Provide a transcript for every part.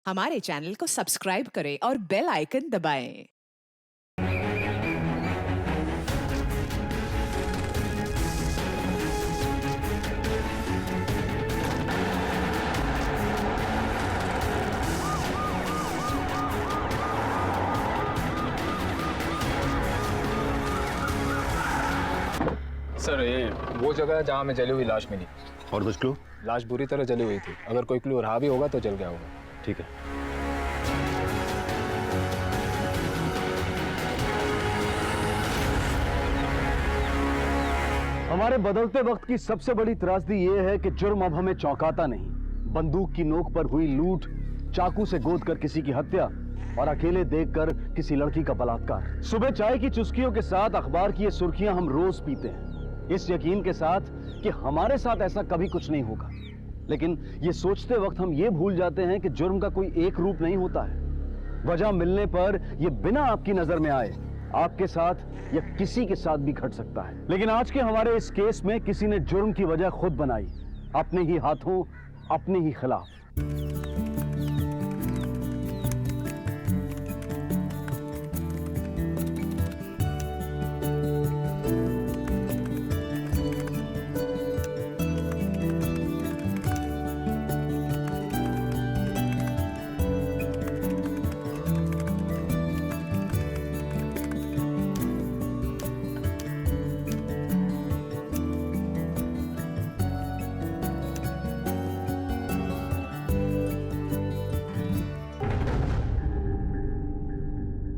हमारे चैनल को सब्सक्राइब करें और बेल आइकन दबाएं। सर ये वो जगह है जहाँ हमें जली हुई लाश मिली। और कुछ क्लू? लाश बुरी तरह जली हुई थी। अगर कोई क्लू रहा भी होगा तो जल गया होगा। ठीक है। हमारे बदलते वक्त की सबसे बड़ी त्रासदी यह है कि जुर्म अब हमें चौंकाता नहीं। बंदूक की नोक पर हुई लूट, चाकू से गोद कर किसी की हत्या और अकेले देखकर किसी लड़की का बलात्कार। सुबह चाय की चुस्कियों के साथ अखबार की ये सुर्खियां हम रोज पीते हैं, इस यकीन के साथ कि हमारे साथ ऐसा कभी कुछ नहीं होगा। लेकिन ये सोचते वक्त हम ये भूल जाते हैं कि जुर्म का कोई एक रूप नहीं होता है। वजह मिलने पर यह बिना आपकी नजर में आए आपके साथ या किसी के साथ भी घट सकता है। लेकिन आज के हमारे इस केस में किसी ने जुर्म की वजह खुद बनाई, अपने ही हाथों, अपने ही खिलाफ।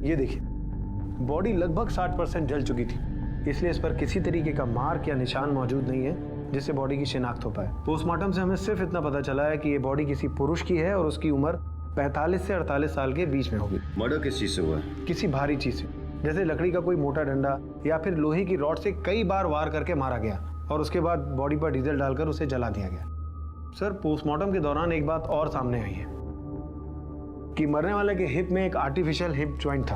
ये देखिए, बॉडी लगभग 60% जल चुकी थी, इसलिए इस पर किसी तरीके का मार्क या निशान मौजूद नहीं है जिससे बॉडी की शिनाख्त हो पाए। पोस्टमार्टम से हमें सिर्फ इतना पता चला है कि ये बॉडी किसी पुरुष की है और उसकी उम्र 45 से 48 साल के बीच में होगी। मर्डर किस चीज से हुआ है? किसी भारी चीज से, जैसे लकड़ी का कोई मोटा डंडा या फिर लोहे की रॉड से कई बार वार करके मारा गया और उसके बाद बॉडी पर डीजल डालकर उसे जला दिया गया। सर, पोस्टमार्टम के दौरान एक बात और सामने आई है कि मरने वाले के हिप में एक आर्टिफिशियल हिप जॉइंट था।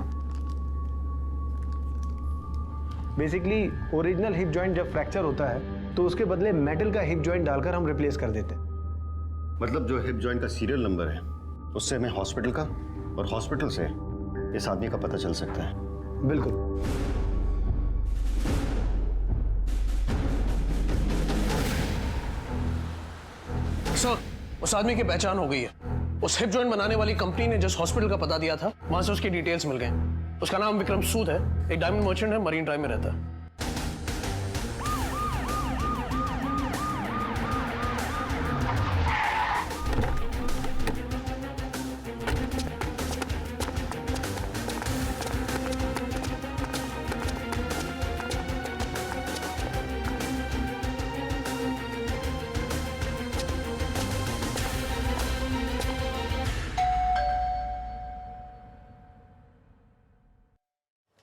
बेसिकली ओरिजिनल हिप जॉइंट जब फ्रैक्चर होता है तो उसके बदले मेटल का हिप जॉइंट डालकर हम रिप्लेस कर देते हैं। मतलब जो हिप जॉइंट का सीरियल नंबर है उससे हमें हॉस्पिटल का और हॉस्पिटल से इस आदमी का पता चल सकता है। बिल्कुल। सर, उस आदमी की पहचान हो गई है। उस हिप जॉइंट बनाने वाली कंपनी ने जिस हॉस्पिटल का पता दिया था वहां से उसकी डिटेल्स मिल गए। उसका नाम विक्रम सूद है, एक डायमंड मर्चेंट है, मरीन ड्राइव में रहता है।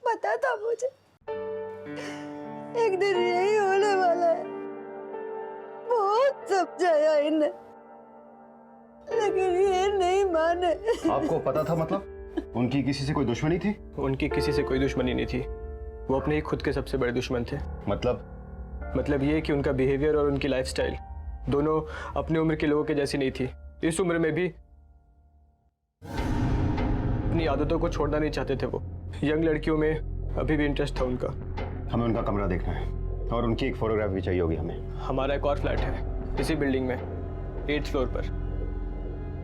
पता था मुझे एक दिन यही होने वाला है। बहुत समझाया इन्हें, लेकिन ये नहीं माने। आपको पता था? मतलब उनकी किसी से कोई दुश्मनी थी? उनकी किसी से कोई दुश्मनी नहीं थी, वो अपने ही खुद के सबसे बड़े दुश्मन थे। मतलब ये कि उनका बिहेवियर और उनकी लाइफस्टाइल दोनों अपनी उम्र के लोगों के जैसी नहीं थी। इस उम्र में भी अपनी आदतों को छोड़ना नहीं चाहते थे। वो यंग लड़कियों में अभी भी इंटरेस्ट था उनका। हमें उनका कमरा देखना है और उनकी एक फोटोग्राफ भी चाहिए होगी हमें। हमारा एक और फ्लैट है इसी बिल्डिंग में, 8th फ्लोर पर।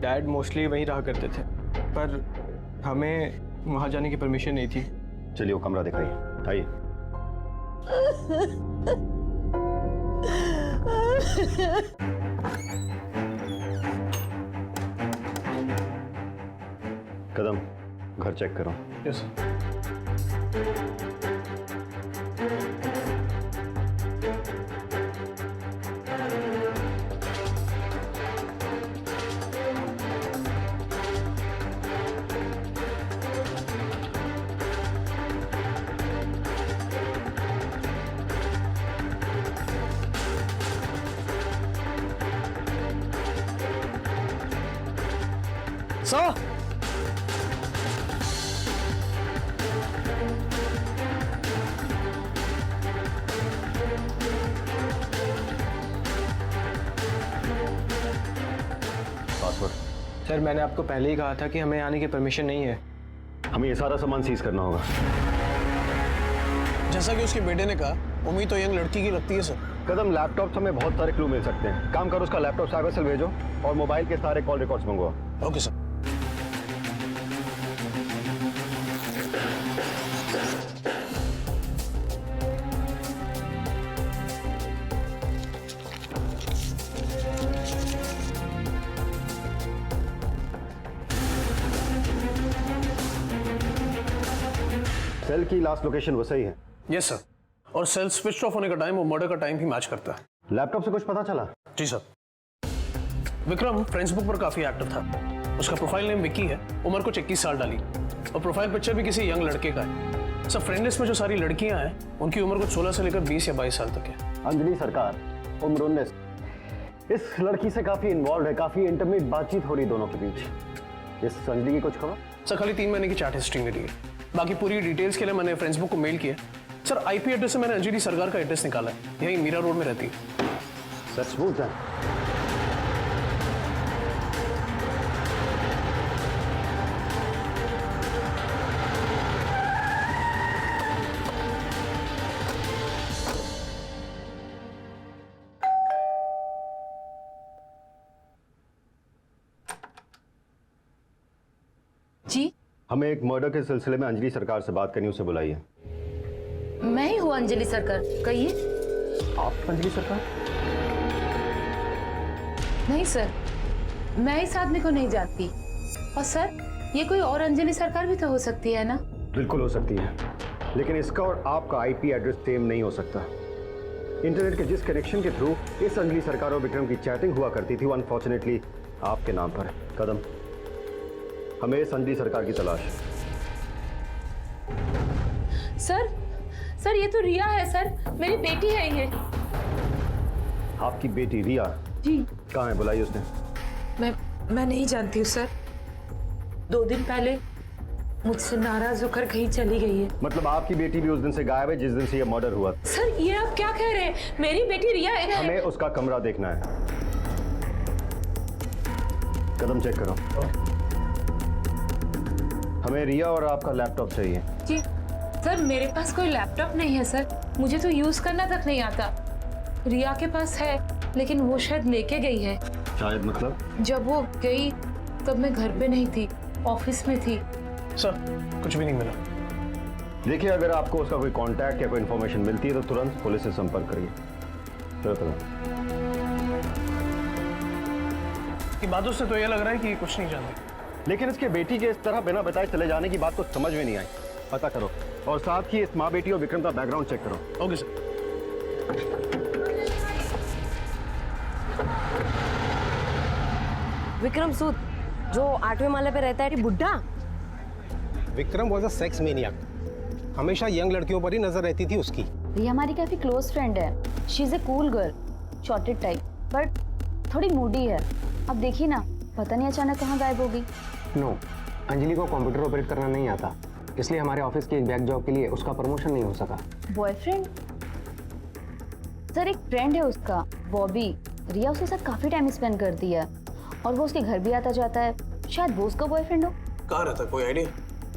डैड मोस्टली वहीं रहा करते थे, पर हमें वहां जाने की परमिशन नहीं थी। चलिए वो कमरा दिखाइए, आइए। कदम, घर चेक करो। यस। सर, सर मैंने आपको पहले ही कहा था कि हमें आने की परमिशन नहीं है। हमें ये सारा सामान सीज करना होगा। जैसा कि उसके बेटे ने कहा, उम्मीद तो यंग लड़की की लगती है सर। कदम, लैपटॉप से हमें बहुत सारे क्लू मिल सकते हैं। काम करो, उसका लैपटॉप साइबर सेल भेजो और मोबाइल के सारे कॉल रिकॉर्ड्स मंगवाओ। Okay sir. सेल की लास्ट लोकेशन वो सही है? Yes sir. और सेल स्विच ऑफ होने का टाइम और मर्डर का टाइम भी मैच करता है। लैपटॉप से कुछ पता चला? जी सर। विक्रम फेसबुक पर काफी एक्टिव था। उसका प्रोफाइल नेम विकी है। उम्र कुछ 21 साल डाली और प्रोफाइल पिक्चर भी किसी यंग लड़के का है। सर फ्रेंड लिस्ट में जो सारी लड़कियां हैं उनकी उम्र कुछ 16 से लेकर 20 या 22 साल तक है। अंजलि सरकार, उम्र 19। इस लड़की से काफी इन्वॉल्व है, काफी इंटरनेट बातचीत हो रही दोनों के बीच। इस अंजलि की कुछ खबर? सर खाली 3 महीने की चैट हिस्ट्री मिली है। बाकी पूरी डिटेल्स के लिए मैंने फेसबुक को मेल किया। सर आईपी एड्रेस से मैंने अंजलि सरकार का एड्रेस निकाला है। यही मीरा रोड में रहती है। That's smooth then. जी, हमें एक मर्डर के सिलसिले में अंजलि सरकार से बात करनी, उसे बुलाइए। मैं ही हूँ अंजलि सरकार, कहिए। आप अंजलि सरकार? नहीं सर, मैं इस आदमी को नहीं जानती। और सर, ये कोई और अंजलि सरकार भी तो हो सकती है ना? बिल्कुल हो सकती है, लेकिन इसका और आपका आईपी एड्रेस सेम नहीं हो सकता। इंटरनेट के जिस कनेक्शन के थ्रू इस अंजलि सरकार और विक्रम की चैटिंग हुआ करती थी वो अनफॉर्चुनेटली आपके नाम पर है। कदम, हमें इस अंजलि सरकार की तलाश है। सर ये तो रिया है सर, मेरी बेटी है ये। आपकी बेटी रिया? जी। कहाँ है? बुलाई उसने। मैं नहीं जानती हूँ सर। 2 दिन पहले मुझसे नाराज होकर कहीं चली गई है। मतलब आपकी बेटी भी उस दिन से गायब है जिस दिन से ये मर्डर हुआ? सर ये आप क्या कह रहे हैं? मेरी बेटी रिया है। हमें उसका कमरा देखना है। कदम चेक करो। हमें रिया और आपका लैपटॉप चाहिए। जी सर, मेरे पास कोई लैपटॉप नहीं है सर, मुझे तो यूज करना तक नहीं आता। रिया के पास है, लेकिन वो शायद लेके गई है। शायद मतलब? जब वो गई तब मैं घर पे नहीं थी, ऑफिस में थी। सर कुछ भी नहीं मिला। देखिए, अगर आपको उसका कोई कांटेक्ट या कोई इन्फॉर्मेशन मिलती है तो तुरंत पुलिस से संपर्क करिए। चलो। की बातों से तो ये लग रहा है कि कुछ नहीं जानती, लेकिन इसके बेटी के इस तरह बिना बताए चले जाने की बात तो समझ में नहीं आई। पता करो और साथ ही इस माँ बेटी और विक्रम का बैकग्राउंड चेक करो। Okay sir. विक्रम सूद जो 8वें माले पे रहता है, बुड्ढा। Vikram was a sex maniac. हमेशा यंग लड़कियों पर ही नजर रहती थी उसकी। ये हमारी काफी क्लोज फ्रेंड है। She is a cool girl, shorted type, but थोड़ी मूडी है। अब देखिए ना, पता नहीं अचानक कहाँ गायब होगी। नो, अंजलि को कंप्यूटर ऑपरेट करना नहीं आता, इसलिए हमारे ऑफिस की एक बैक जॉब के लिए उसका प्रमोशन नहीं हो सका। बॉयफ्रेंड? सर एक फ्रेंड है उसका, बॉबी। रिया उसके साथ काफी टाइम स्पेंड करती है और वो उसके घर भी आता जाता है। शायद वो उसका बॉयफ्रेंड हो। कहाँ रहता है, कोई आइडिया?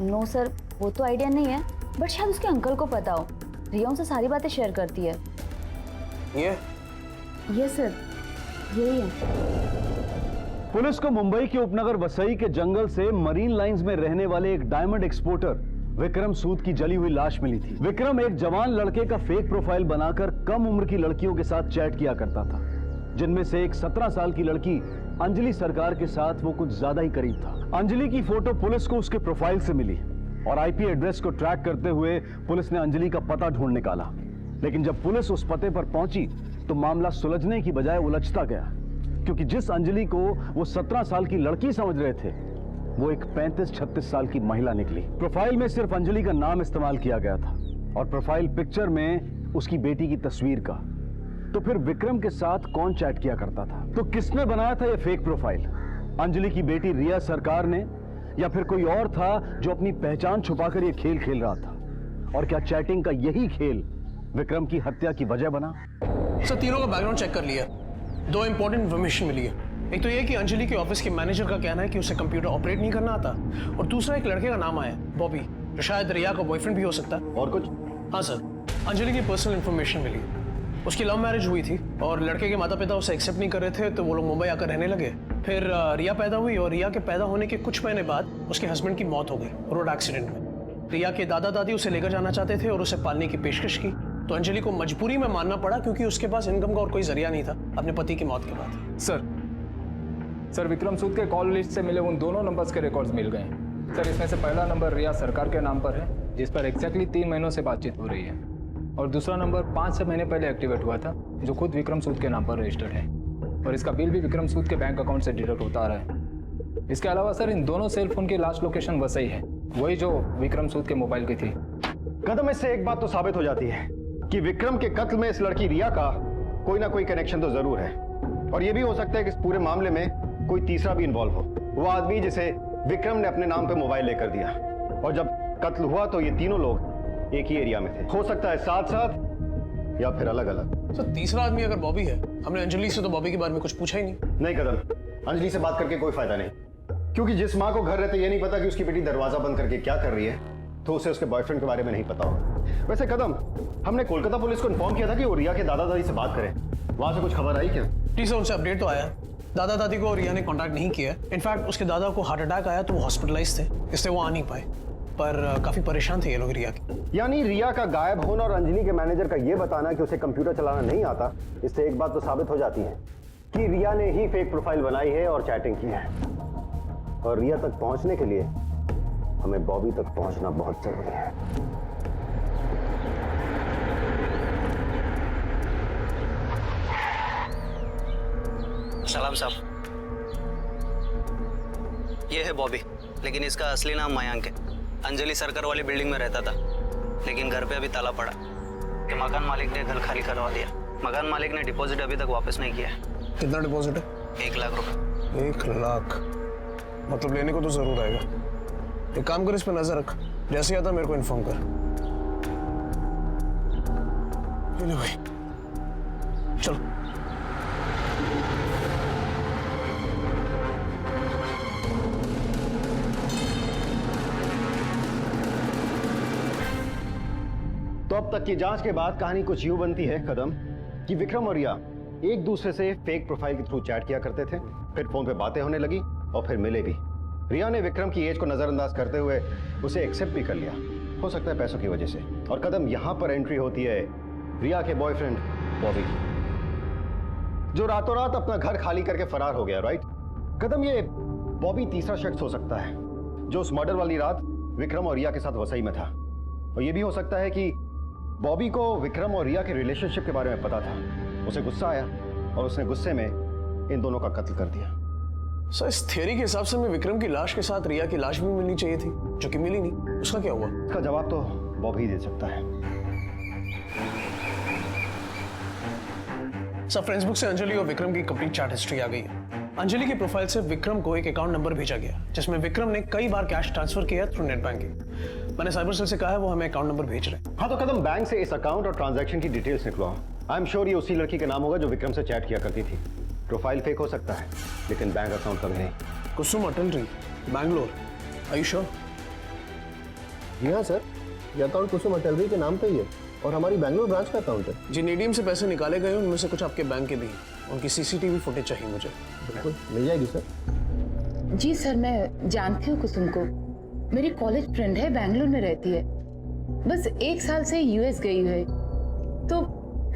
नो सर, वो तो आइडिया नहीं है, बट शायद उसके अंकल को पता हो। रिया उनसे सारी बातें शेयर करती है। ये सर, यही है। पुलिस को मुंबई के उपनगर वसई के जंगल से मरीन लाइंस में रहने वाले एक डायमंड एक्सपोर्टर विक्रम सूद की जली हुई लाश मिली थी। विक्रम एक जवान लड़के का फेक प्रोफाइल बनाकर कम उम्र की लड़कियों के साथ चैट किया करता था, जिनमें से एक 17 साल की लड़की अंजलि सरकार के साथ वो कुछ ज्यादा ही करीब था। अंजलि की फोटो पुलिस को उसके प्रोफाइल से मिली और आईपी एड्रेस को ट्रैक करते हुए पुलिस ने अंजलि का पता ढूंढ निकाला। लेकिन जब पुलिस उस पते पर पहुंची तो मामला सुलझने की बजाय उलझता गया, क्योंकि जिस अंजलि को वो 17 साल की लड़की समझ रहे थे वो एक 35-36 साल की महिला निकली। प्रोफाइल में सिर्फ अंजलि का नाम इस्तेमाल किया गया था और प्रोफाइल पिक्चर में उसकी बेटी की तस्वीर का। तो फिर विक्रम के साथ कौन चैट किया करता था? तो किसने बनाया था ये फेक प्रोफाइल? अंजलि की बेटी रिया सरकार ने, या फिर कोई और था जो अपनी पहचान छुपाकर ये खेल खेल रहा था? और क्या चैटिंग का यही खेल विक्रम की हत्या की वजह बना? सर तीनों का बैकग्राउंड चेक कर लिया, 2 इंपॉर्टेंट इन्फॉर्मेशन मिली है। एक तो ये कि अंजलि के ऑफिस के मैनेजर का कहना है कि उसे कंप्यूटर ऑपरेट नहीं करना आता, और दूसरा एक लड़के का नाम आया बॉबी, जो शायद रिया का बॉयफ्रेंड भी हो सकता है। और कुछ? हाँ सर, अंजलि की पर्सनल इन्फॉर्मेशन मिली। उसकी लव मैरिज हुई थी और लड़के के माता पिता उसे एक्सेप्ट नहीं कर रहे थे, तो वो लोग मुंबई आकर रहने लगे। फिर रिया पैदा हुई और रिया के पैदा होने के कुछ महीने बाद उसके हस्बैंड की मौत हो गई रोड एक्सीडेंट में। रिया के दादा दादी उसे लेकर जाना चाहते थे और उसे पालने की पेशकश की, तो अंजलि को मजबूरी में मानना पड़ा क्योंकि उसके पास इनकम का और कोई जरिया नहीं था अपने पति की मौत के बाद। सर विक्रम सूद के कॉल लिस्ट से मिले उन दोनों नंबर्स के रिकॉर्ड्स मिल गए हैं। सर इसमें से पहला नंबर रिया सरकार के नाम पर है, जिस पर एग्जैक्टली 3 महीनों से बातचीत हो रही है, और दूसरा नंबर 5-6 महीने पहले एक्टिवेट हुआ था, जो खुद विक्रम सूद के नाम पर रजिस्टर्ड है, और इसका बिल भी विक्रम सूद के बैंक अकाउंट से डिडक्ट होता आ रहा है। इसके अलावा सर इन दोनों सेल फोन की लास्ट लोकेशन वसई है, वही जो विक्रम सूद के मोबाइल की थी। कदम, इससे एक बात तो साबित हो जाती है कि विक्रम के कत्ल में इस लड़की रिया का कोई ना कोई कनेक्शन तो जरूर है, और यह भी हो सकता है कि इस पूरे मामले में कोई तीसरा भी इन्वॉल्व हो, वो आदमी जिसे विक्रम ने अपने नाम पे मोबाइल लेकर दिया, और जब कत्ल हुआ तो ये तीनों लोग एक ही एरिया में थे, हो सकता है साथ साथ या फिर अलग अलग। तो तीसरा आदमी अगर बॉबी है, हमने अंजलि से तो बॉबी के बारे में कुछ पूछा ही नहीं। कदम, अंजलि से बात करके कोई फायदा नहीं, क्योंकि जिस माँ को घर रहते ये नहीं पता कि उसकी बेटी दरवाजा बंद करके क्या कर रही है, तो उसे उसके बॉयफ्रेंड के बारे में नहीं पता होगा। वैसे कदम, हमने कोलकाता पुलिस को इन्फॉर्म किया था कि वो रिया के दादा दादी से बात करें, वहां से कुछ खबर आई क्या? जी सर, उनसे अपडेट तो आया, दादा दादी को रिया ने कांटेक्ट नहीं किया। इनफैक्ट उसके दादा को हार्ट अटैक आया तो वो हॉस्पिटलाइज थे, इसलिए वो आ नहीं पाए, पर काफी परेशान थे ये लोग रिया के। यानी रिया का गायब होना और अंजलि के मैनेजर का ये बताना कि उसे कंप्यूटर चलाना नहीं आता, इससे एक बात तो साबित हो जाती है कि रिया ने ही फेक प्रोफाइल बनाई है और चैटिंग की है, और रिया तक पहुंचने के लिए हमें बॉबी तक पहुंचना बहुत जरूरी है। सलाम साहब, ये है बॉबी, लेकिन इसका असली नाम मयांक है। अंजलि सरकार वाली बिल्डिंग में रहता था, लेकिन घर पे अभी ताला पड़ा कि मकान मालिक ने घर खाली करवा दिया। मकान मालिक ने डिपॉजिट अभी तक वापस नहीं किया है। कितना डिपॉजिट है? 1 लाख रुपए। 1 लाख? मतलब लेने को तो जरूर आएगा। एक काम कर, इस पर नजर रख, जैसे आता मेरे को इन्फॉर्म कर। भाई चलो। तो अब तक की जांच के बाद कहानी कुछ यूं बनती है कदम, कि विक्रम और रिया एक दूसरे से फेक प्रोफाइल के थ्रू चैट किया करते थे, फिर फोन पे बातें होने लगी और फिर मिले भी। रिया ने विक्रम की एज को नजरअंदाज करते हुए उसे एक्सेप्ट भी कर लिया, हो सकता है पैसों की वजह से। और कदम, यहां पर एंट्री होती है रिया के बॉयफ्रेंड बॉबी, जो रातों रात अपना घर खाली करके फरार हो गया। राइट कदम, ये बॉबी तीसरा शख्स हो सकता है जो उस मर्डर वाली रात विक्रम और रिया के साथ वसई में था, और यह भी हो सकता है कि बॉबी को विक्रम और रिया के रिलेशनशिप के बारे में पता था, उसे गुस्सा आया और उसने गुस्से में इन दोनों का कत्ल कर दिया। सर, इस थ्योरी के हिसाब से मैं विक्रम की लाश के साथ रिया की लाश भी मिलनी चाहिए थी, जो कि मिली नहीं। उसका क्या हुआ? इसका जवाब तो बॉबी दे सकता है। सर, फेसबुक से अंजलि और विक्रम की कंप्लीट चैट हिस्ट्री आ गई है। अंजलि के प्रोफाइल से विक्रम को एक अकाउंट नंबर भेजा गया, जिसमें विक्रम ने कई बार कैश ट्रांसफर किया थ्रू नेट बैंकिंग। मैंने साइबर सेल से कहा है वो हमें अकाउंट नंबर भेज रहे हैं। हाँ, तो कदम, बैंक से इस अकाउंट और ट्रांजैक्शन की डिटेल्स निकलवाओ। आई एम श्योर ये उसी लड़की का नाम होगा जो विक्रम से चैट किया करती थी। प्रोफाइल फेक हो सकता है, लेकिन बैंक अकाउंट कभी नहीं। Kusum Atlari, Bangalore. Are you sure? जी हाँ सर, ये अकाउंट कुसुम अटलरी के नाम पे ही है और हमारी बैंगलोर ब्रांच का अकाउंट है। जिन एटीएम से पैसे निकाले गए उनमें से कुछ आपके बैंक के भी हैं, उनकी सीसीटीवी फुटेज चाहिए मुझे। बिल्कुल मिल जाएगी सर। जी सर, मैं जानती हूँ कुसुम को, मेरी कॉलेज फ्रेंड है, बैंगलोर में रहती है, बस 1 साल से यूएस गई है, तो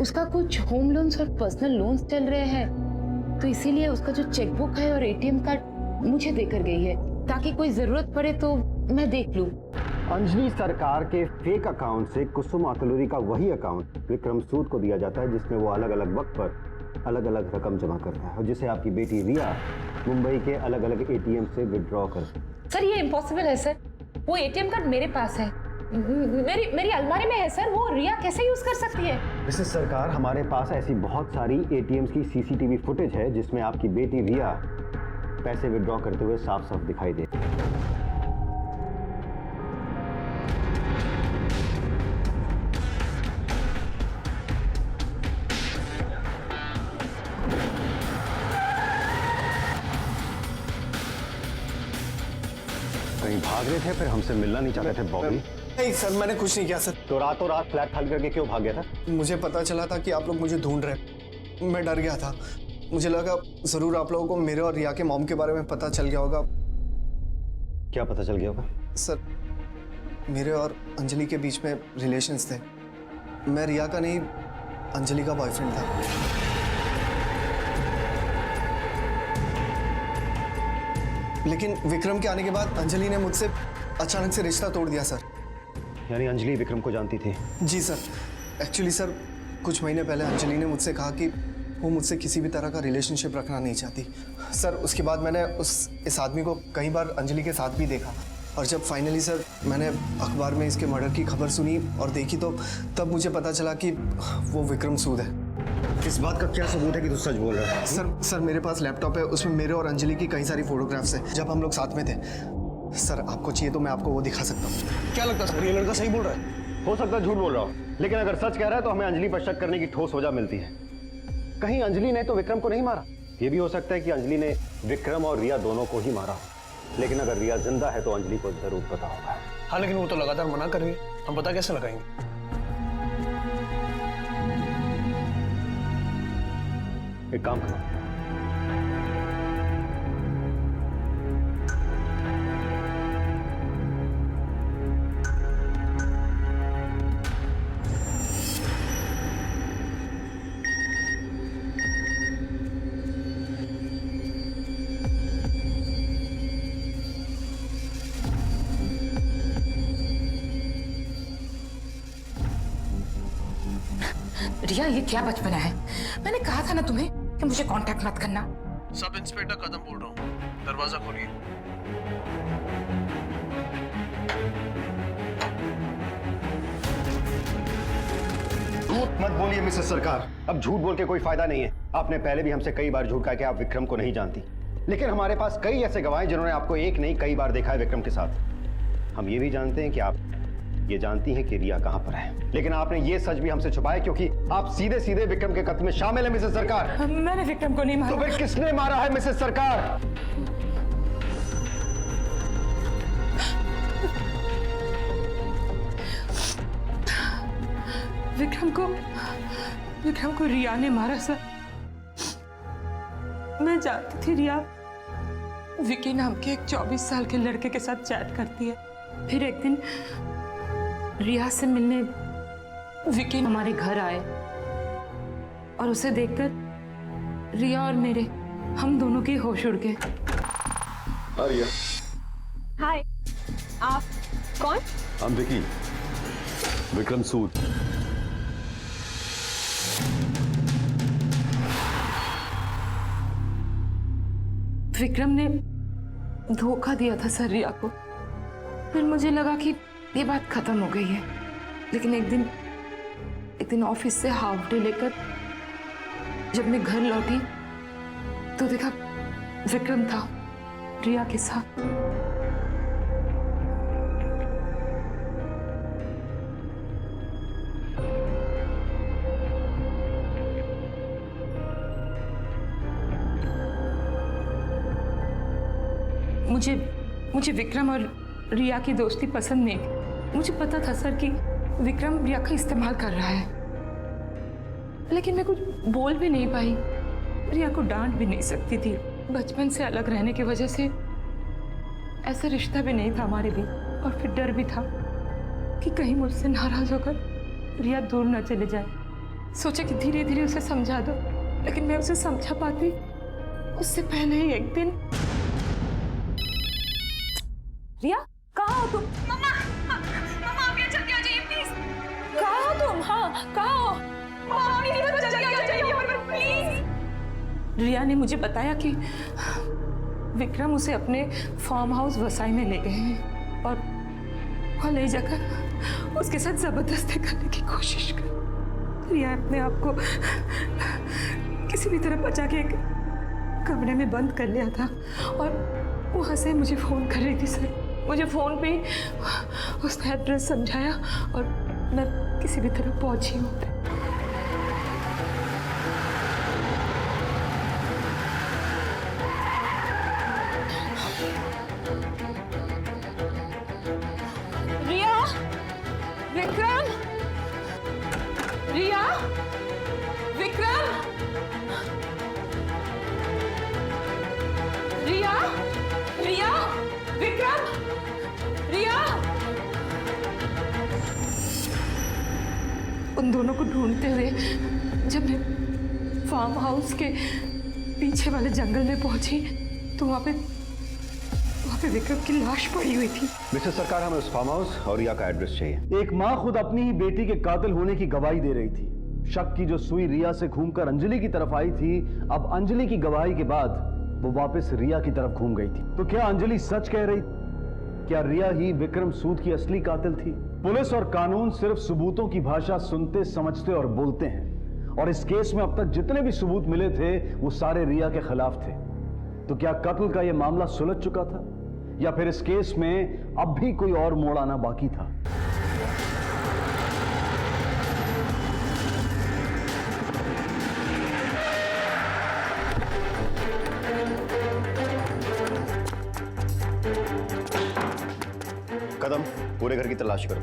उसका कुछ होम लोन्स और पर्सनल लोन्स चल रहे हैं, तो इसीलिए उसका जो चेकबुक है और एटीएम कार्ड मुझे देकर गई है, ताकि कोई जरूरत पड़े तो मैं देख लूं। अंजलि सरकार के फेक अकाउंट से कुसुम अतलुरी का वही अकाउंट विक्रम सूद को दिया जाता है, जिसमें वो अलग अलग वक्त पर अलग अलग रकम जमा करता है, और जिसे आपकी बेटी रिया मुंबई के अलग अलग एटीएम से विड्रॉ करती है। सर, ये इम्पॉसिबल है सर, वो एटीएम कार्ड मेरे पास है, मेरी अलमारी में है सर, वो रिया कैसे यूज कर सकती है? मिसेस सरकार, हमारे पास ऐसी बहुत सारी एटीएम्स की सीसीटीवी फुटेज है जिसमें आपकी बेटी रिया पैसे विड्रॉ करते हुए साफ साफ दिखाई देती है। कहीं भाग रहे थे, फिर हमसे मिलना नहीं चाहते थे बॉबी? नहीं सर, मैंने कुछ नहीं किया सर। तो रातों रात फ्लैट खाली करके क्यों भाग गया था? मुझे पता चला था कि आप लोग मुझे ढूंढ रहे। मैं डर गया था। मुझे लगा जरूर आप लोगों को मेरे और रिया के मॉम के बारे में पता चल गया होगा। क्या पता चल गया होगा? सर, मेरे और अंजलि के बीच में रिलेशंस थे। मैं रिया का नहीं, अंजलि का बॉयफ्रेंड था। लेकिन विक्रम के आने के बाद अंजलि ने मुझसे अचानक से रिश्ता तोड़ दिया सर। यानी अंजलि विक्रम को जानती थी? जी सर। एक्चुअली सर, कुछ महीने पहले अंजलि ने मुझसे कहा कि वो मुझसे किसी भी तरह का रिलेशनशिप रखना नहीं चाहती। सर, उसके बाद मैंने इस आदमी को कई बार अंजलि के साथ भी देखा, और जब फाइनली सर मैंने अखबार में इसके मर्डर की खबर सुनी और देखी, तो तब मुझे पता चला कि वो विक्रम सूद है। इस बात का क्या सबूत है कि तू सच बोल रहा है? सर मेरे पास लैपटॉप है, उसमें मेरे और अंजलि की कई सारी फोटोग्राफ्स हैं जब हम लोग साथ में थे। सर, आपको चाहिए तो मैं आपको वो दिखा सकता हूँ। क्या लगता है सर, ये लड़का सही बोल रहा है? हो सकता है झूठ बोल रहा हो, लेकिन अगर सच कह रहा है तो हमें अंजलि पर शक करने की ठोस वजह मिलती है। कहीं अंजलि ने तो विक्रम को नहीं मारा? ये भी हो सकता है कि अंजलि ने विक्रम और रिया दोनों को ही मारा हो, लेकिन अगर रिया जिंदा है तो अंजलि को जरूर पता होगा। हाँ, लेकिन वो तो लगातार मना कर रही है, हम पता कैसे लगाएंगे? एक काम करो, रिया, ये क्या बचपना है? मैंने कहा था ना तुम्हें कि मुझे कांटेक्ट मत करना। सब इंस्पेक्टर कदम बोल रहा हूँ, दरवाजा खोलिए। झूठ मत बोलिए मिसेस सरकार, अब झूठ बोल के कोई फायदा नहीं है। आपने पहले भी हमसे कई बार झूठ कहा कि आप विक्रम को नहीं जानती, लेकिन हमारे पास कई ऐसे गवाह हैं जिन्होंने आपको एक नहीं कई बार देखा है विक्रम के साथ। हम ये भी जानते हैं कि आप ये जानती हैं कि रिया कहां पर है, लेकिन आपने ये सच भी हमसे छुपाया क्योंकि आप सीधे सीधे विक्रम के कत्ल में शामिल है मिसेस सरकार। मैंने विक्रम को नहीं मारा। तो फिर किसने मारा है मिसेस सरकार? विक्रम को रिया ने मारा सर। मैं जानती थी रिया विकी नाम के एक 24 साल के लड़के के साथ चैट करती है। फिर एक दिन रिया से मिलने विकी हमारे घर आए और उसे देखकर रिया और मेरे हम दोनों के होश उड़ गए। रिया, हाय, आप कौन? हम विकी, विक्रम सूद। विक्रम ने धोखा दिया था सर रिया को। फिर मुझे लगा कि ये बात खत्म हो गई है, लेकिन एक दिन ऑफिस से हाफ डे लेकर जब मैं घर लौटी तो देखा विक्रम था रिया के साथ। मुझे विक्रम और रिया की दोस्ती पसंद नहीं। मुझे पता था सर कि विक्रम रिया का इस्तेमाल कर रहा है, लेकिन मैं कुछ बोल भी नहीं पाई। रिया को डांट भी नहीं सकती थी। बचपन से अलग रहने की वजह से ऐसा रिश्ता भी नहीं था हमारे बीच, और फिर डर भी था कि कहीं मुझसे नाराज होकर रिया दूर न चले जाए। सोचा कि धीरे धीरे उसे समझा दो, लेकिन मैं उसे समझा पाती उससे पहले ही एक दिन। रिया, कहाँ हो तुम? मम्मा, मम्मा आप यहाँ जल्दी आ जाइए प्लीज। कहाँ हो तुम? हाँ, कहाँ हो? मम्मा जल्दी आ जाइए प्लीज। रिया ने मुझे बताया कि विक्रम उसे अपने फार्म हाउस वसाई में ले गए हैं और वहाँ ले जाकर उसके साथ जबरदस्ती करने की कोशिश कर। रिया अपने आप को किसी भी तरह बचा के एक कमरे में बंद कर लिया था और वहाँ से मुझे फ़ोन कर रही थी सर। मुझे फ़ोन पे उसने एड्रेस समझाया और मैं किसी भी तरह पहुँची हूँ। विक्रम, रिया, विक्रम, रिया, रिया, विक्रम, रिया। उन दोनों को ढूंढते हुए जब मैं फार्म हाउस के पीछे वाले जंगल में पहुंची तो वहां पे विक्रम की लाश पड़ी हुई थी। मिस्टर सरकार, हमें उस फार्म हाउस और रिया का एड्रेस चाहिए। एक माँ खुद अपनी ही बेटी के कातिल होने की गवाही दे रही थी। शक की जो सुई रिया से घूमकर अंजलि की तरफ आई थी, अब अंजलि की गवाही के बाद वो वापस रिया की तरफ घूम गई थी। तो क्या अंजलि सच कह रही? क्या रिया ही विक्रम सूद की असली कातिल थी? पुलिस और कानून सिर्फ सबूतों की भाषा सुनते, समझते और बोलते हैं, और इस केस में अब तक जितने भी सबूत मिले थे वो सारे रिया के खिलाफ थे। तो क्या कत्ल का यह मामला सुलझ चुका था, या फिर इस केस में अब भी कोई और मोड़ आना बाकी था? कदम, पूरे घर की तलाशी करो।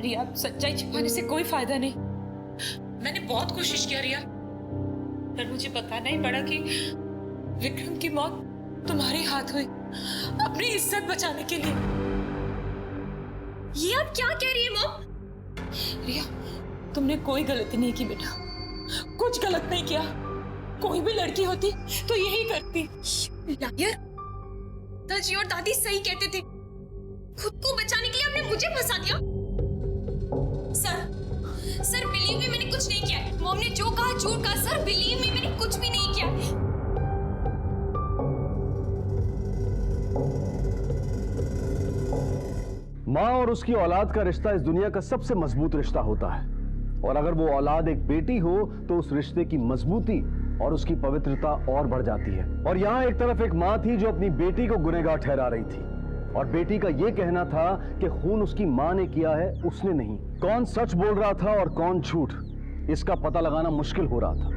रिया, सच्चाई छिपाने से कोई फायदा नहीं। मैंने बहुत कोशिश किया रिया, पर मुझे बताना ही पड़ा कि विक्रम की मौत तुम्हारे हाथ हुई, अपनी इज्जत बचाने के लिए। ये आप क्या कह रही है मॉम? रिया, तुमने कोई गलती नहीं की बेटा, कुछ गलत नहीं किया। कोई भी लड़की होती तो यही करती। लायर, दादी और दादी सही कहते थे। खुद को बचाने के लिए आपने मुझे फंसा दिया। सर बिलीव मी, मैंने कुछ नहीं किया है। मॉम ने जो कहा झूठ कहा। सर बिलीव मी, मैंने कुछ भी नहीं किया है। माँ और उसकी औलाद का रिश्ता इस दुनिया का सबसे मजबूत रिश्ता होता है, और अगर वो औलाद एक बेटी हो तो उस रिश्ते की मजबूती और उसकी पवित्रता और बढ़ जाती है। और यहाँ एक तरफ एक माँ थी जो अपनी बेटी को गुनहगार ठहरा रही थी, और बेटी का यह कहना था कि खून उसकी मां ने किया है, उसने नहीं। कौन सच बोल रहा था और कौन झूठ, इसका पता लगाना मुश्किल हो रहा था।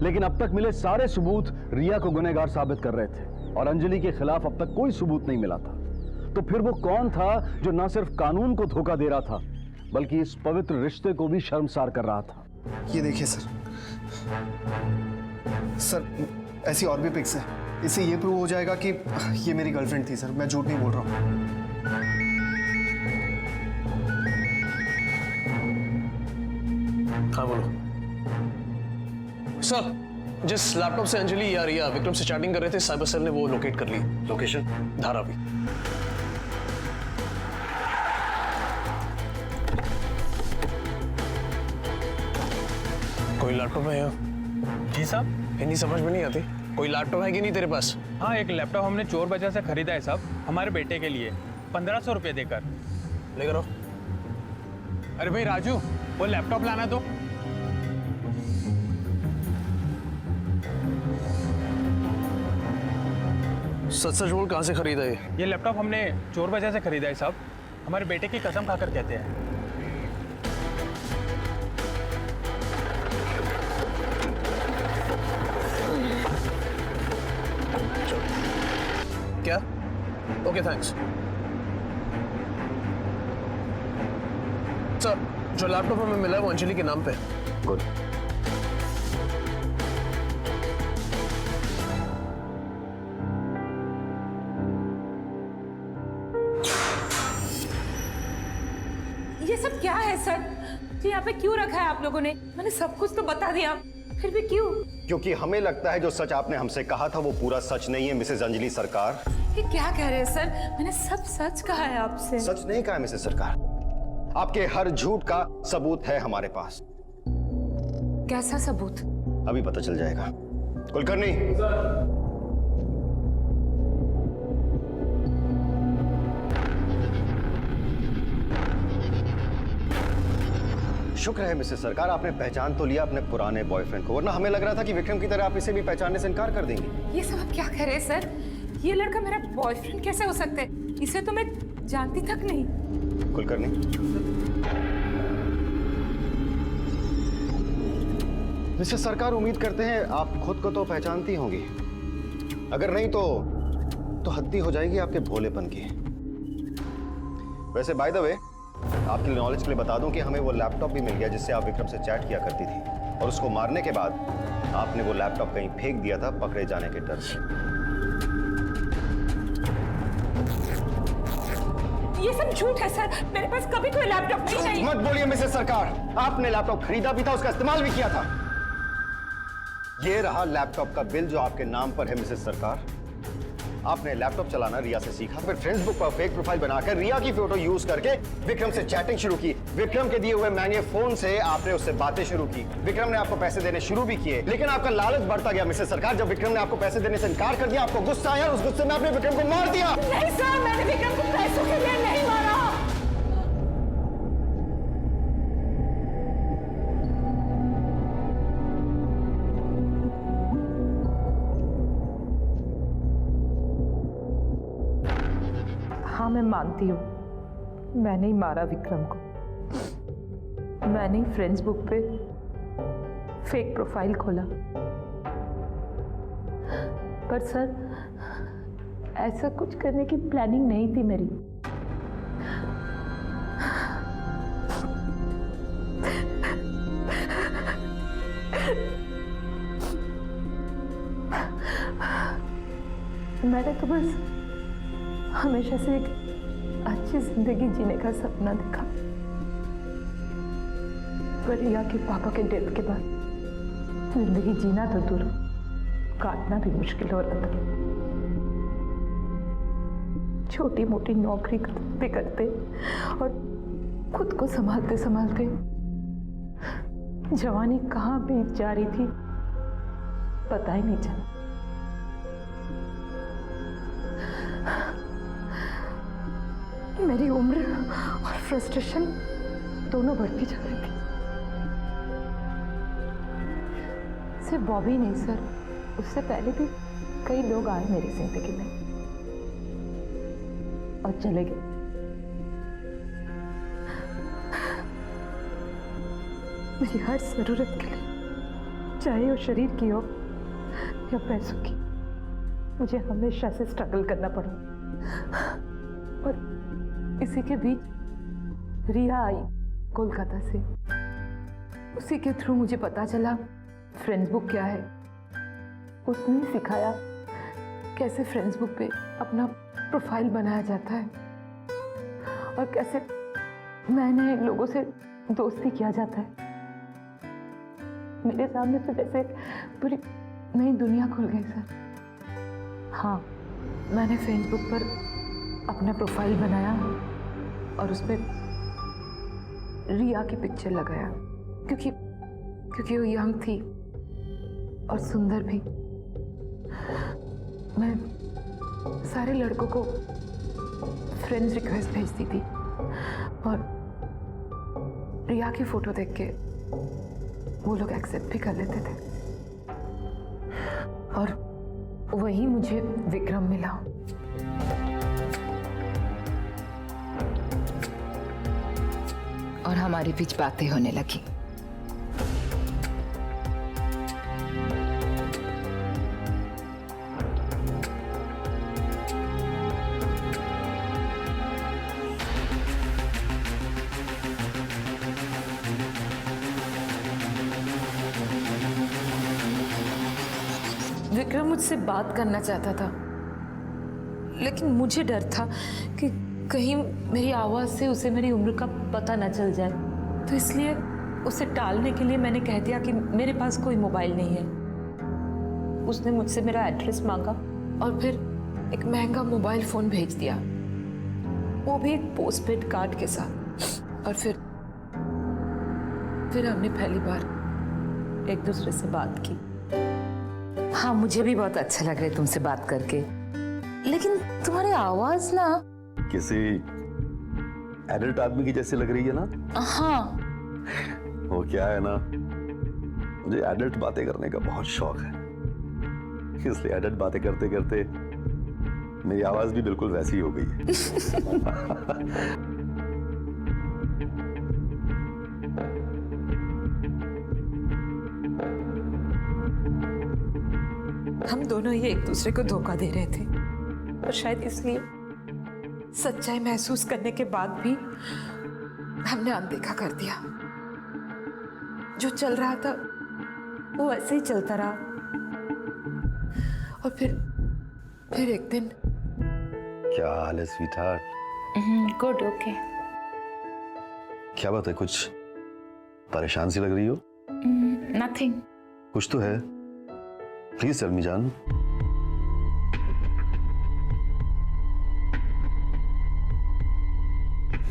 लेकिन अब तक मिले सारे सबूत रिया को गुनहगार साबित कर रहे थे, और अंजलि के खिलाफ अब तक कोई सबूत नहीं मिला था। तो फिर वो कौन था जो न सिर्फ कानून को धोखा दे रहा था, बल्कि इस पवित्र रिश्ते को भी शर्मसार कर रहा था? ये देखिए सर, ऐसी और भी पिक्स है। इससे ये प्रूव हो जाएगा कि ये मेरी गर्लफ्रेंड थी। सर, मैं झूठ नहीं बोल रहा हूँ। हाँ बोलो सर। जिस लैपटॉप से अंजलि या रिया विक्रम से चैटिंग कर रहे थे, साइबर सेल ने वो लोकेट कर ली। लोकेशन? धारावी। कोई लैपटॉप है यहाँ? जी साहब। हिंदी समझ में नहीं आती। कोई लैपटॉप है कि नहीं तेरे पास? हाँ, एक लैपटॉप हमने चोर बाजार से खरीदा है साहब, हमारे बेटे के लिए 1500 रुपये देकर। लेकर आओ। अरे भाई राजू, वो लैपटॉप लाना तो। सच सच बोल, कहाँ से खरीदा है? ये लैपटॉप हमने चोर बाजार से खरीदा है साहब, हमारे बेटे की कसम खाकर कहते हैं। क्या? Okay thanks sir. जो लैपटॉप हमें मिला है वो अंजलि के नाम पे। गुड। ये सब क्या है सर? जी यहाँ पे क्यों रखा है आप लोगों ने? मैंने सब कुछ तो बता दिया, फिर भी क्यों? क्योंकि हमें लगता है जो सच आपने हमसे कहा था वो पूरा सच नहीं है मिसेज अंजलि सरकार। ये क्या कह रहे हैं सर? मैंने सब सच कहा है आपसे। सच नहीं कहा मिसेज सरकार। आपके हर झूठ का सबूत है हमारे पास। कैसा सबूत? अभी पता चल जाएगा। कुलकर्णी, शुक्र है मिसेस सरकार, आपने पहचान तो लिया अपने पुराने बॉयफ्रेंड को, वरना हमें लग रहा था कि विक्रम की तरह आप इसे भी पहचानने से इनकार कर देंगे। ये सब आप क्या कह रहे हैं सर? ये लड़का मेरा बॉयफ्रेंड कैसे हो सकता है? इसे तो मैं जानती तक नहीं। कुलकर्णी, मिसेस सरकार, उम्मीद करते हैं आप खुद को तो पहचानती होंगी, अगर नहीं तो हद्दी हो जाएगी आपके भोलेपन की। वैसे बाय द वे, आपके नॉलेज के लिए बता दूं कि हमें वो लैपटॉप भी मिल गया जिससे आप विक्रम से चैट किया करती थी, और उसको मारने के बाद आपने वो लैपटॉप कहीं फेंक दिया था पकड़े जाने के डर से। ये सब झूठ है सर, मेरे पास कभी कोई लैपटॉप नहीं है। मत बोलिए मिसेस सरकार, आपने लैपटॉप खरीदा भी था, उसका इस्तेमाल भी किया था। ये रहा लैपटॉप का बिल जो आपके नाम पर है मिसेस सरकार। आपने लैपटॉप चलाना रिया से सीखा, फिर फेसबुक पर फेक प्रोफाइल बनाकर रिया की फोटो यूज करके विक्रम से चैटिंग शुरू की। विक्रम के दिए हुए मैन्युअल फोन से आपने उससे बातें शुरू की। विक्रम ने आपको पैसे देने शुरू भी किए, लेकिन आपका लालच बढ़ता गया मिसेस सरकार। जब विक्रम ने आपको पैसे देने से इनकार कर दिया, आपको गुस्सा आया और उस गुस्से में आपने विक्रम को मार दिया। नहीं सर, मैंने विक्रम को पैसों के लिए नहीं मारा। हाँ, मैं मानती हूँ, मैंने ही मारा विक्रम को। मैंने ही फेसबुक पे फेक प्रोफाइल खोला। पर सर, ऐसा कुछ करने की प्लानिंग नहीं थी मेरी। मैंने तो बस हमेशा से एक अच्छी जिंदगी जीने का सपना देखा, पर रिया के पापा के डेथ के बाद जिंदगी जीना तो दूर, काटना भी मुश्किल हो रहा था। छोटी मोटी नौकरी करते करते और खुद को संभालते संभालते जवानी कहाँ बीत जा रही थी पता ही नहीं चला। मेरी उम्र और फ्रस्ट्रेशन दोनों बढ़ती जा रही थी। सिर्फ बॉबी नहीं सर, उससे पहले भी कई लोग आए मेरी जिंदगी में और चले गए। मेरी हर जरूरत के लिए, चाहे वो शरीर की हो या पैसों की, मुझे हमेशा से स्ट्रगल करना पड़ा। और इसी के बीच रिया आई कोलकाता से। उसी के थ्रू मुझे पता चला फेसबुक क्या है। उसने ही सिखाया कैसे फेसबुक पे अपना प्रोफाइल बनाया जाता है और कैसे नए नए लोगों से दोस्ती किया जाता है। मेरे सामने तो जैसे पूरी नई दुनिया खुल गई सर। हाँ, मैंने फेसबुक पर अपना प्रोफाइल बनाया और उसमें रिया की पिक्चर लगाया, क्योंकि वो यंग थी और सुंदर भी। मैं सारे लड़कों को फ्रेंड्स रिक्वेस्ट भेजती थी और रिया की फोटो देख के वो लोग एक्सेप्ट भी कर लेते थे। और वहीं मुझे विक्रम मिला। और हमारे बीच बातें होने लगी। विक्रम मुझसे बात करना चाहता था, लेकिन मुझे डर था कि कहीं मेरी आवाज़ से उसे मेरी उम्र का पता न चल जाए, तो इसलिए उसे टालने के लिए मैंने कह दिया कि मेरे पास कोई मोबाइल नहीं है। उसने मुझसे मेरा एड्रेस मांगा और फिर एक महंगा मोबाइल फ़ोन भेज दिया, वो भी एक पोस्टपेड कार्ड के साथ। और फिर हमने पहली बार एक दूसरे से बात की। हाँ, मुझे भी बहुत अच्छा लग रहा है तुमसे बात करके, लेकिन तुम्हारी आवाज ना किसी एडल्ट आदमी की जैसी लग रही है ना। हाँ, वो क्या है ना, मुझे एडल्ट बातें करने का बहुत शौक है, इसलिए एडल्ट बातें करते करते मेरी आवाज भी बिल्कुल वैसी हो गई है। हम दोनों ही एक दूसरे को धोखा दे रहे थे और शायद इसलिए सच्चाई महसूस करने के बाद भी हमने अनदेखा कर दिया। जो चल रहा था वो ऐसे ही चलता रहा और फिर एक दिन। क्या हाल है स्वीटहार्ट? Good, okay. क्या बात है, कुछ परेशान सी लग रही हो? नथिंग। कुछ तो है, प्लीज टेल मी जान।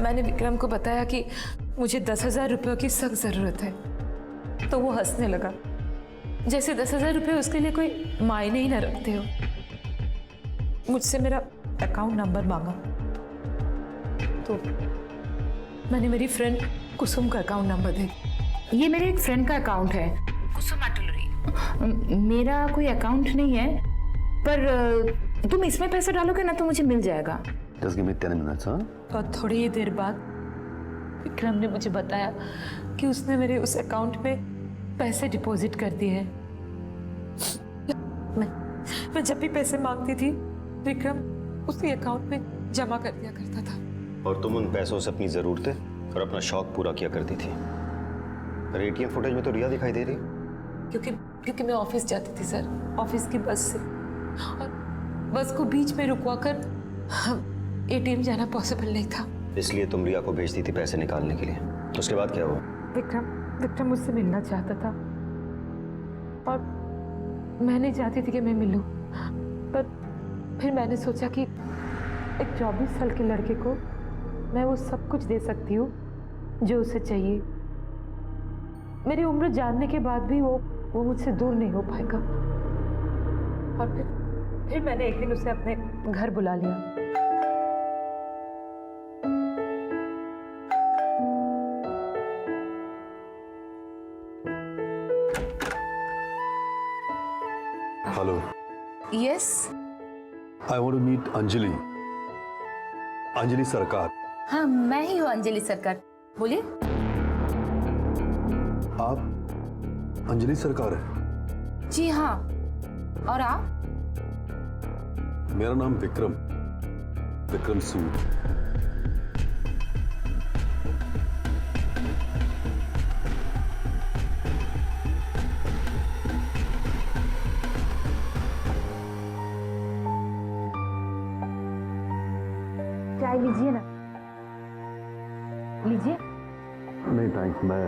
मैंने विक्रम को बताया कि मुझे 10,000 रुपयों की सख्त जरूरत है, तो वो हंसने लगा, जैसे 10,000 रुपये उसके लिए कोई मायने ही न रखते हो। मुझसे मेरा अकाउंट नंबर मांगा, तो मैंने मेरी फ्रेंड कुसुम का अकाउंट नंबर दे। ये मेरे एक फ्रेंड का अकाउंट है, कुसुम अटलरी। मेरा कोई अकाउंट नहीं है, पर तुम इसमें पैसे डालोगे ना तो मुझे मिल जाएगा। Just give me 10 minutes, हाँ? और थोड़ी ही देर बाद विक्रम ने मुझे बताया कि उसने मेरे उस अकाउंट में पैसे डिपॉजिट कर दिए हैं। मैं जब भी पैसे मांगती थी, विक्रम उसी अकाउंट में जमा कर दिया करता था। और तुम उन पैसों से अपनी जरूरतें और अपना शौक पूरा किया करती थी। पर एटीएम फुटेज में तो रिया दिखाई दे रही। क्योंकि मैं ऑफिस जाती थी सर, ऑफिस की बस से, और बस को बीच में रुकवा कर एटीएम जाना पॉसिबल नहीं था। इसलिए तुम रिया को भेजती थी पैसे निकालने के लिए। तो उसके बाद क्या हुआ? विक्रम मुझसे मिलना चाहता था और मैं नहीं चाहती थी कि मैं मिलूं, पर फिर मैंने सोचा कि एक 24 साल के लड़के को मैं वो सब कुछ दे सकती हूँ जो उसे चाहिए। मेरी उम्र जानने के बाद भी वो मुझसे दूर नहीं हो पाएगा। और फिर मैंने एक दिन उसे अपने घर बुला लिया। Hello. Yes. I want to meet Anjali. Anjali Sarkar. हाँ, मैं ही हूँ अंजलि सरकार, बोलिए। आप अंजलि सरकार है? जी हाँ, और आप? मेरा नाम विक्रम सूद। चाय लीजिए ना, लीजिए। नहीं थैंक्स, मैं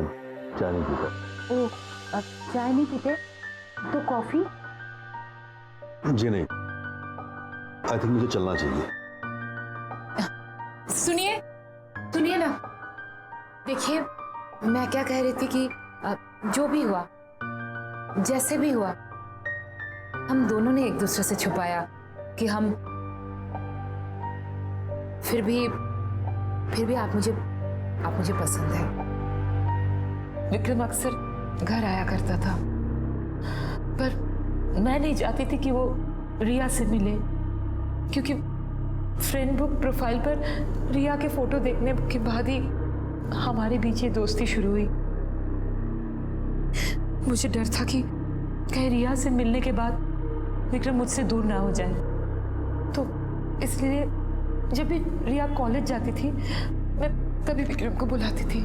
चाय नहीं पीता। ओ, चाय नहीं पीते तो कॉफी? जी नहीं, आई थिंक मुझे चलना चाहिए। सुनिए ना, देखिए मैं क्या कह रही थी कि जो भी हुआ, जैसे भी हुआ, हम दोनों ने एक दूसरे से छुपाया कि हम फिर भी आप मुझे पसंद है। विक्रम अक्सर घर आया करता था, पर मैं नहीं चाहती थी कि वो रिया से मिले, क्योंकि फ्रेंड बुक प्रोफाइल पर रिया के फोटो देखने के बाद ही हमारे बीच ये दोस्ती शुरू हुई। मुझे डर था कि कहीं रिया से मिलने के बाद विक्रम मुझसे दूर ना हो जाए, तो इसलिए जब भी रिया कॉलेज जाती थी मैं तभी विक्रम को बुलाती थी।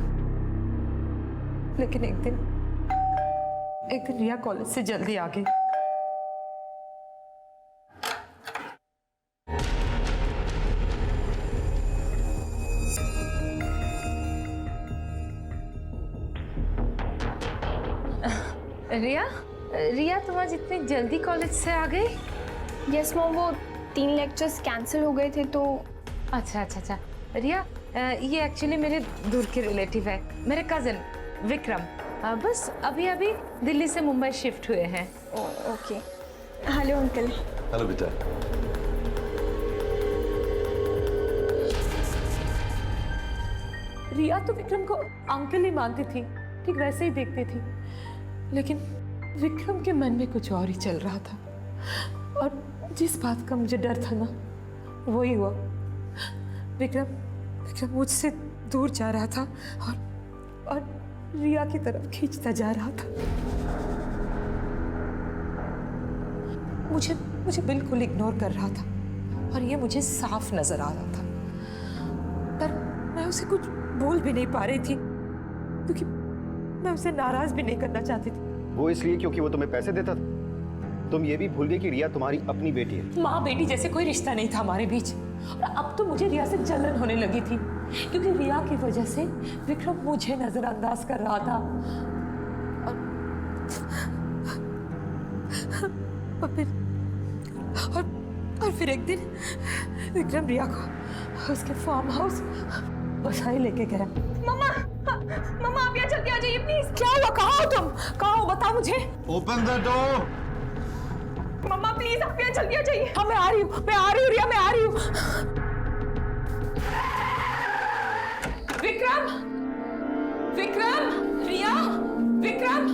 लेकिन एक दिन रिया कॉलेज से जल्दी आ गई। रिया तुम आज इतनी जल्दी कॉलेज से आ गई? यस मॉम, वो 3 लेक्चर्स कैंसिल हो गए थे तो। अच्छा। रिया ये एक्चुअली मेरे दूर के रिलेटिव है, मेरे कजन विक्रम। बस अभी अभी दिल्ली से मुंबई शिफ्ट हुए हैं। ओके। Hello uncle. हेलो बेटा। रिया तो विक्रम को अंकल ही मानती थी, ठीक वैसे ही देखती थी, लेकिन विक्रम के मन में कुछ और ही चल रहा था। और जिस बात का मुझे डर था ना, वही हुआ। विक्रम मुझसे दूर जा रहा था और रिया की तरफ खींचता जा रहा था। मुझे बिल्कुल इग्नोर कर रहा था और ये मुझे साफ नजर आ रहा था, पर मैं उसे कुछ बोल भी नहीं पा रही थी क्योंकि मैं उसे नाराज भी नहीं करना चाहती थी। वो इसलिए क्योंकि वो तुम्हें पैसे देता था। तुम ये भी भूल गई कि रिया तुम्हारी अपनी बेटी है। माँ बेटी जैसे कोई रिश्ता नहीं था हमारे बीच, और अब तो मुझे रिया से जलन होने लगी थी क्योंकि रिया की वजह से विक्रम मुझे नजरअंदाज कर रहा था। और फिर एक दिन विक्रम रिया को उसके फार्म हाउस बसाई लेके गया। मम्मा आप यहाँ जल्दी आ जाइए प्लीज। क्या हुआ? कहाँ हो तुम? कहाँ हो बताओ मुझे। Open the door. Mamma please आप यहाँ जल्दी आ जाइए। हाँ मैं आ रही हूँ रिया, मैं आ रही हूँ। Vikram Riya, Vikram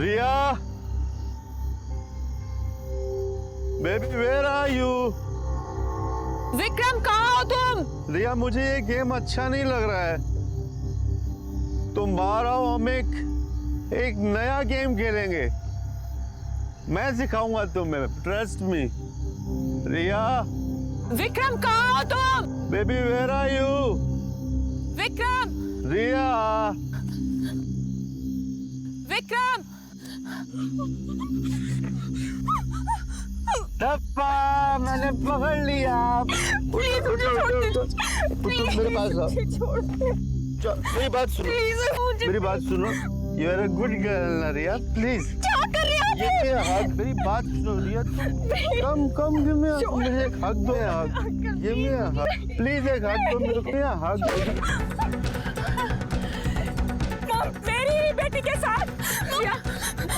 Riya, baby where are you? Vikram कहाँ हो तुम? रिया, मुझे ये गेम अच्छा नहीं लग रहा है। तुम बाहर आओ, हम एक नया गेम खेलेंगे। मैं सिखाऊंगा तुम्हें, ट्रस्ट मी। रिया। विक्रम कहाँ हो तुम? Baby where are you? Vikram. Riya. Vikram. टप्पा, मैंने पकड़ लिया। प्लीज मुझे छोड़ दे। मेरे पास आओ। मेरी बात सुनो, मेरी बात सुनो। You are a good girl ना रिया, प्लीज। क्या कर रही हो? ये हक, मेरी बात सुनो रिया। कम गिव मी हक। मुझे एक हक दो। गिव मी हक प्लीज। एक हक दो मेरे को। हक। मेरी बेटी के साथ।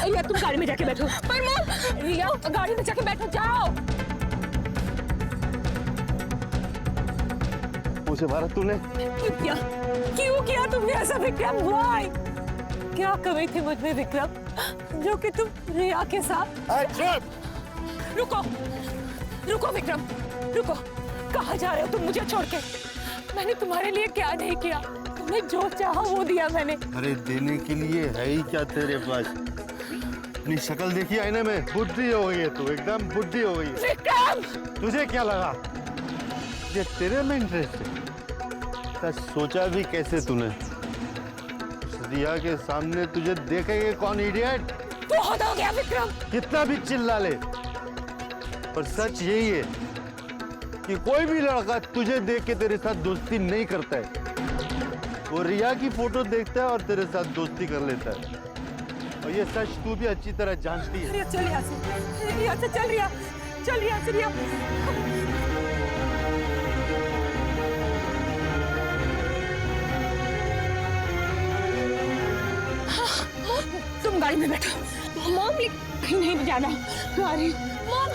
रिया तुम गाड़ी में जाके बैठो। पर मॉम, रिया गाड़ी में जाके बैठो, जाओ। उसे मारा तूने? क्यों किया तुमने ऐसा विक्रम? व्हाई? क्या कमी थी मुझ में विक्रम जो कि तुम रिया के साथ? रुको विक्रम, रुको। कहाँ जा रहे हो तुम मुझे छोड़ के? मैंने तुम्हारे लिए क्या नहीं किया? तुमने जो चाहा वो दिया मैंने। अरे देने के लिए है ही क्या तेरे पास? अपनी शक्ल देखी आईने में, बुद्धि हो गई है तू, एकदम बुद्धि हो गई है। विक्रम! तुझे क्या लगा ये तेरे में इंटरेस्ट है? सोचा भी कैसे तूने? रिया के सामने तुझे देखेंगे कौन इडियट? बहुत हो गया विक्रम। कितना भी चिल्ला ले, पर सच यही है कि कोई भी लड़का तुझे देख के तेरे साथ दोस्ती नहीं करता है। वो रिया की फोटो देखता है और तेरे साथ दोस्ती कर लेता है, और ये सच तू भी अच्छी तरह जानती है। रिया चल यहाँ से, रिया से चल, रिया चल यहाँ से। रिया तुम गाड़ी में बैठो। मॉम कहीं नहीं जाना। आ रही मॉम।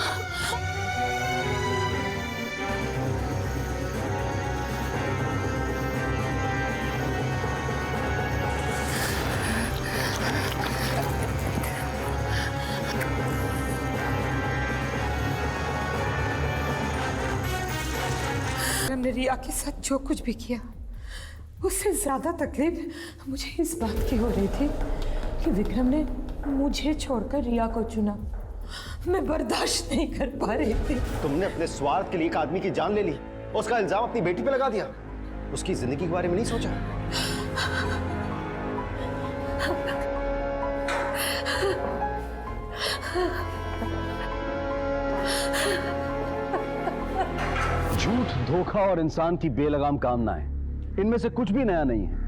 हमने रिया के साथ जो कुछ भी किया, उससे ज्यादा तकलीफ मुझे इस बात की हो रही थी कि विक्रम ने मुझे छोड़कर रिया को चुना। मैं बर्दाश्त नहीं कर पा रही थी। तुमने अपने स्वार्थ के लिए एक आदमी की जान ले ली, उसका इल्जाम अपनी बेटी पे लगा दिया। उसकी जिंदगी के बारे में नहीं सोचा। झूठ, धोखा और इंसान की बेलगाम कामनाएं, इनमें से कुछ भी नया नहीं है।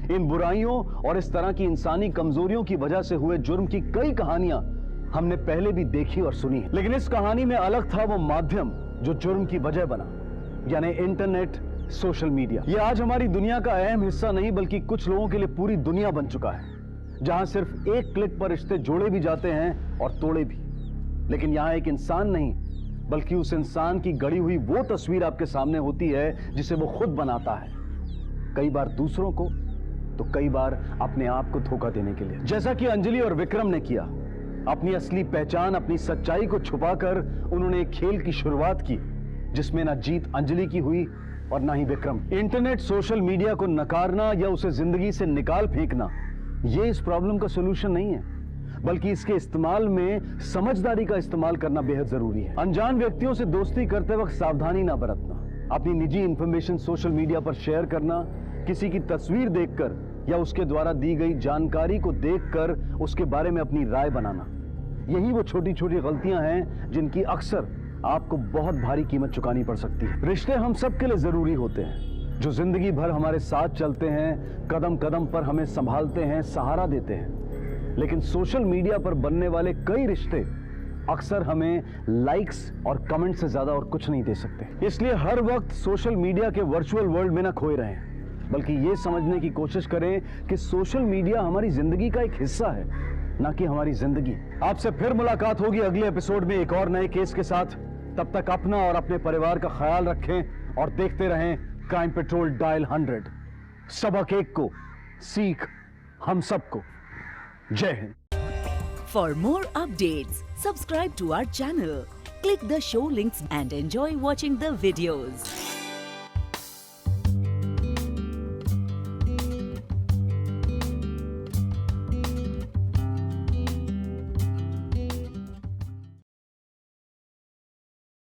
इन बुराइयों और इस तरह की इंसानी कमजोरियों की वजह से हुए जुर्म की कई कहानियां हमने पहले भी देखी और सुनी है, लेकिन इस कहानी में अलग था वो माध्यम जो जुर्म की वजह बना, यानी इंटरनेट, सोशल मीडिया। ये आज हमारी दुनिया का अहम हिस्सा नहीं बल्कि कुछ लोगों के लिए पूरी दुनिया बन चुका है, जहां सिर्फ एक क्लिक पर रिश्ते जोड़े भी जाते हैं और तोड़े भी। लेकिन यहां एक इंसान नहीं बल्कि उस इंसान की गढ़ी हुई वो तस्वीर आपके सामने होती है जिसे वो खुद बनाता है, कई बार दूसरों को तो कई बार अपने आप को धोखा देने के लिए, जैसा कि अंजलि और विक्रम ने किया। अपनी असली पहचान, अपनी सच्चाई को छुपाकर उन्होंने एक खेल की शुरुआत की जिसमें ना जीत अंजलि की हुई और ना ही विक्रम। इंटरनेट, सोशल मीडिया को नकारना या उसे जिंदगी से निकाल फेंकना ये इस प्रॉब्लम का सलूशन नहीं है, बल्कि इसके इस्तेमाल में समझदारी का इस्तेमाल करना बेहद जरूरी है। अनजान व्यक्तियों से दोस्ती करते वक्त सावधानी ना बरतना, अपनी निजी इंफॉर्मेशन सोशल मीडिया पर शेयर करना, किसी की तस्वीर देखकर या उसके द्वारा दी गई जानकारी को देखकर उसके बारे में अपनी राय बनाना, यही वो छोटी छोटी गलतियां हैं जिनकी अक्सर आपको बहुत भारी कीमत चुकानी पड़ सकती है। रिश्ते हम सबके लिए जरूरी होते हैं, जो जिंदगी भर हमारे साथ चलते हैं, कदम कदम पर हमें संभालते हैं, सहारा देते हैं। लेकिन सोशल मीडिया पर बनने वाले कई रिश्ते अक्सर हमें लाइक्स और कमेंट से ज्यादा और कुछ नहीं दे सकते। इसलिए हर वक्त सोशल मीडिया के वर्चुअल वर्ल्ड में ना खोए रहें, बल्कि ये समझने की कोशिश करें कि सोशल मीडिया हमारी जिंदगी का एक हिस्सा है, ना कि हमारी जिंदगी। आपसे फिर मुलाकात होगी अगले एपिसोड में एक और नए केस के साथ। तब तक अपना और अपने परिवार का ख्याल रखें और देखते रहें क्राइम पेट्रोल डायल 100। सबक एक को, सीख हम सबको। जय Hind. For more updates, subscribe to our channel, click the show links and enjoy watching the videos.